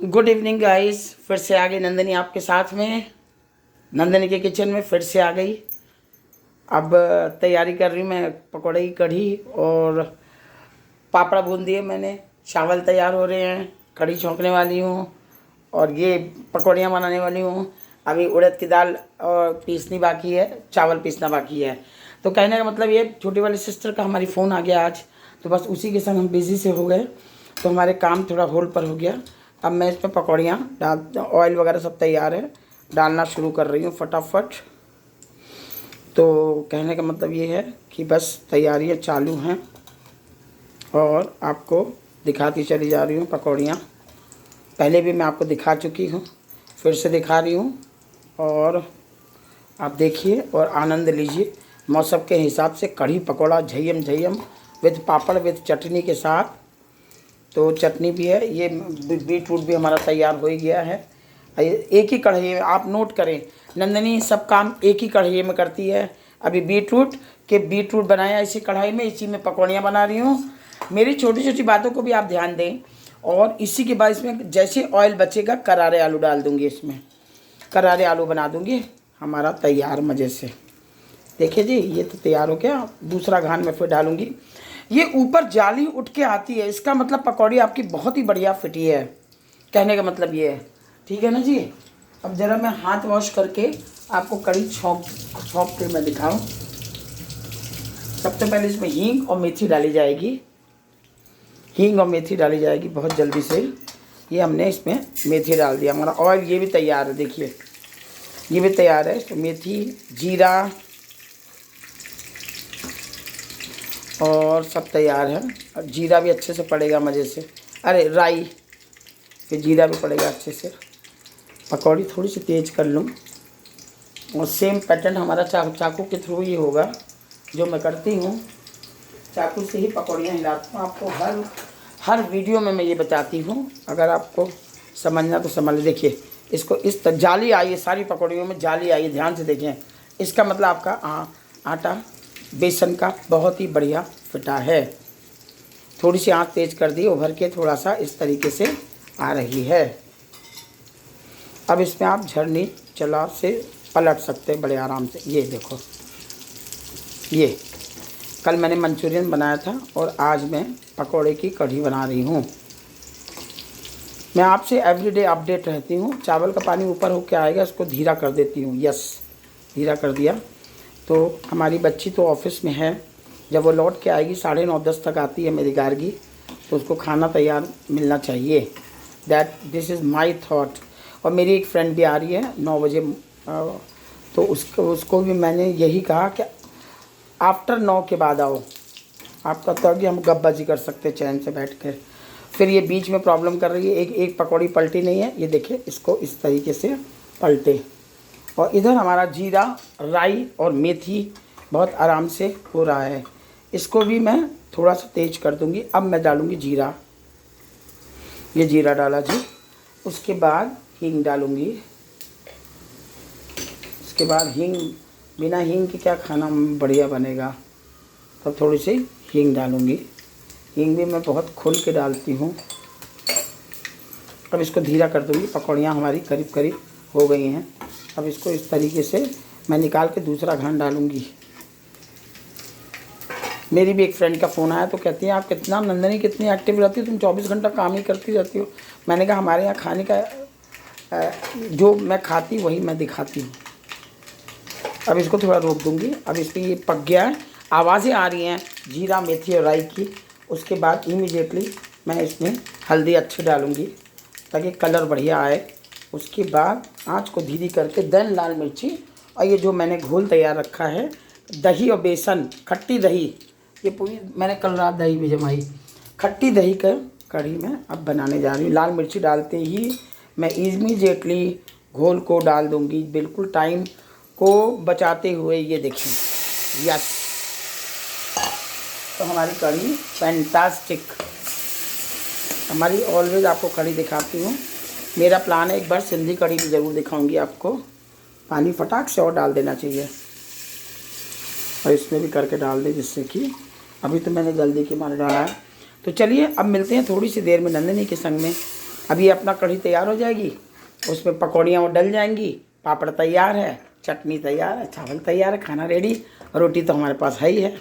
Good evening guys, फिर से आ गई नंदनी आपके साथ में। नंदनी के किचन में फिर से आ गई। अब तैयारी कर रही हूँ मैं पकौड़े की कढ़ी, और पापड़ भून दिए मैंने, चावल तैयार हो रहे हैं, कढ़ी छौंकने वाली हूँ और ये पकौड़ियाँ बनाने वाली हूँ। अभी उड़द की दाल और पीसनी बाकी है, चावल पीसना बाकी है। तो कहने का मतलब ये, छोटी वाली सिस्टर का हमारी फ़ोन आ गया आज, तो बस उसी के संग हम बिज़ी से हो गए, तो हमारे काम थोड़ा होल्ड पर हो गया। अब मैं इसमें पकौड़ियाँ डाल, ऑयल वगैरह सब तैयार है, डालना शुरू कर रही हूँ फटाफट। तो कहने का मतलब ये है कि बस तैयारियाँ चालू हैं और आपको दिखाती चली जा रही हूँ पकौड़ियाँ। पहले भी मैं आपको दिखा चुकी हूँ, फिर से दिखा रही हूँ, और आप देखिए और आनंद लीजिए। मौसम के हिसाब से kadhi pakora झयम झयम with papad with चटनी के साथ। तो चटनी भी है, ये बीटरूट भी हमारा तैयार हो ही गया है। एक ही कढ़ाई में आप नोट करें, नंदनी सब काम एक ही कढ़ाई में करती है। अभी बीटरूट बनाया इसी कढ़ाई में, इसी में पकौड़ियाँ बना रही हूँ। मेरी छोटी छोटी बातों को भी आप ध्यान दें। और इसी के बाद इसमें जैसे ऑयल बचेगा करारे आलू डाल दूँगी, इसमें करारे आलू बना दूँगी, हमारा तैयार मज़े से। देखिए जी, ये तो तैयार हो गया। दूसरा घान में फिर डालूँगी। ये ऊपर जाली उठ के आती है, इसका मतलब पकौड़ी आपकी बहुत ही बढ़िया फिटी है, कहने का मतलब ये है। ठीक है ना जी। अब ज़रा मैं हाथ वॉश करके आपको कढ़ी छौंक के मैं दिखाऊं। सबसे पहले इसमें हींग और मेथी डाली जाएगी। हींग और मेथी डाली जाएगी बहुत जल्दी से। ये हमने इसमें मेथी डाल दिया। हमारा ऑयल ये भी तैयार है, देखिए ये भी तैयार है। तो मेथी, जीरा और सब तैयार है। और जीरा भी अच्छे से पड़ेगा मज़े से, अरे राई, फिर जीरा भी पड़ेगा अच्छे से। पकौड़ी थोड़ी सी तेज़ कर लूँ, और सेम पैटर्न हमारा चाकू के थ्रू ही होगा जो मैं करती हूँ। चाकू से ही पकौड़ियाँ हिलाती हूँ। आपको हर वीडियो में मैं ये बताती हूँ, अगर आपको समझना तो समझ ले। देखिए इसको इस तरह जाली आई है, सारी पकौड़ियों में जाली आई है, ध्यान से देखें। इसका मतलब आपका आटा बेसन का बहुत ही बढ़िया फिटा है। थोड़ी सी आँच तेज़ कर दी, उभर के थोड़ा सा इस तरीके से आ रही है। अब इसमें आप झरनी चला से पलट सकते हैं बड़े आराम से। ये देखो, ये कल मैंने मंचूरियन बनाया था और आज मैं पकोड़े की कढ़ी बना रही हूँ। मैं आपसे एवरीडे अपडेट रहती हूँ। चावल का पानी ऊपर होके आएगा, इसको धीरा कर देती हूँ। यस, धीरा कर दिया। तो हमारी बच्ची तो ऑफिस में है, जब वो लौट के आएगी 9:30-10 तक आती है मेरी गार्गी, तो उसको खाना तैयार मिलना चाहिए। This is my that. और मेरी एक फ्रेंड भी आ रही है 9 बजे, तो उसको भी मैंने यही कहा कि आफ्टर 9 के बाद आओ। आपका तो कि हम गप्पाजी कर सकते चैन से बैठ कर। फिर ये बीच में प्रॉब्लम कर रही है, एक पकौड़ी पलटी नहीं है। ये देखिए, इसको इस तरीके से पलटे। और इधर हमारा जीरा, राई और मेथी बहुत आराम से हो रहा है। इसको भी मैं थोड़ा सा तेज कर दूंगी। अब मैं डालूंगी जीरा। ये जीरा डाला जी। उसके बाद हींग डालूंगी। उसके बाद हींग, बिना हींग के क्या खाना बढ़िया बनेगा, तब थोड़ी सी हींग डालूंगी। हींग भी मैं बहुत खुल के डालती हूँ। अब इसको धीरा कर दूंगी। पकौड़ियाँ हमारी करीब करीब हो गई हैं। अब इसको इस तरीके से मैं निकाल के दूसरा घान डालूंगी। मेरी भी एक फ्रेंड का फ़ोन आया, तो कहती है आप कितना नंदनी कितनी एक्टिव रहती हो, तुम 24 घंटा काम ही करती रहती हो। मैंने कहा हमारे यहाँ खाने का जो मैं खाती वही मैं दिखाती हूँ। अब इसको थोड़ा रोक दूंगी। अब इस पर ये पक गया है, आवाज़ें आ रही हैं जीरा, मेथी और राई की। उसके बाद इमीडिएटली मैं इसमें हल्दी अच्छी डालूंगी ताकि कलर बढ़िया आए। उसके बाद आँच को धीरे करके देन लाल मिर्ची, और ये जो मैंने घोल तैयार रखा है, दही और बेसन, खट्टी दही, ये पूरी मैंने कल रात दही भी जमाई। खट्टी दही का कढ़ी मैं अब बनाने जा रही हूँ। लाल मिर्ची डालते ही मैं इमीडिएटली घोल को डाल दूँगी, बिल्कुल टाइम को बचाते हुए। ये देखिए, यस, तो हमारी कढ़ी फैंटास्टिक। हमारी ऑलवेज आपको कढ़ी दिखाती हूँ। मेरा प्लान है एक बार सिंधी कढ़ी भी ज़रूर दिखाऊंगी आपको। पानी फटाक से और डाल देना चाहिए, और इसमें भी करके डाल दें, जिससे कि अभी तो मैंने जल्दी के मारे डाला है। तो चलिए अब मिलते हैं थोड़ी सी देर में नंदिनी के संग में। अभी अपना कढ़ी तैयार हो जाएगी, उसमें पकौड़ियाँ वो डल जाएंगी, पापड़ तैयार है, चटनी तैयार है, चावल तैयार है, खाना रेडी। रोटी तो हमारे पास है ही है।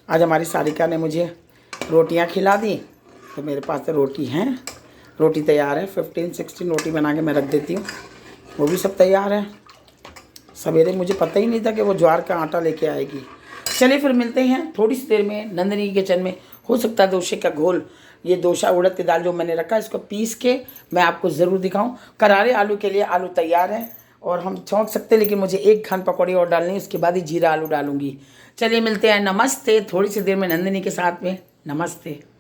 आज हमारी सारिका ने मुझे रोटियां खिला दी, तो मेरे पास तो रोटी हैं, रोटी तैयार है। 15-16 रोटी बना के मैं रख देती हूँ, वो भी सब तैयार है। सवेरे मुझे पता ही नहीं था कि वो ज्वार का आटा लेके आएगी। चलिए फिर मिलते हैं थोड़ी सी देर में नंदिनी किचन में। हो सकता है डोसे का घोल, ये डोसा उड़द की दाल जो मैंने रखा है, इसको पीस के मैं आपको ज़रूर दिखाऊं। करारे आलू के लिए आलू तैयार है और हम छौंक सकते हैं, लेकिन मुझे एक खान पकौड़ी और डालनी है, उसके बाद ही जीरा आलू डालूंगी। चलिए मिलते हैं, नमस्ते। थोड़ी सी देर में नंदिनी के साथ में, नमस्ते।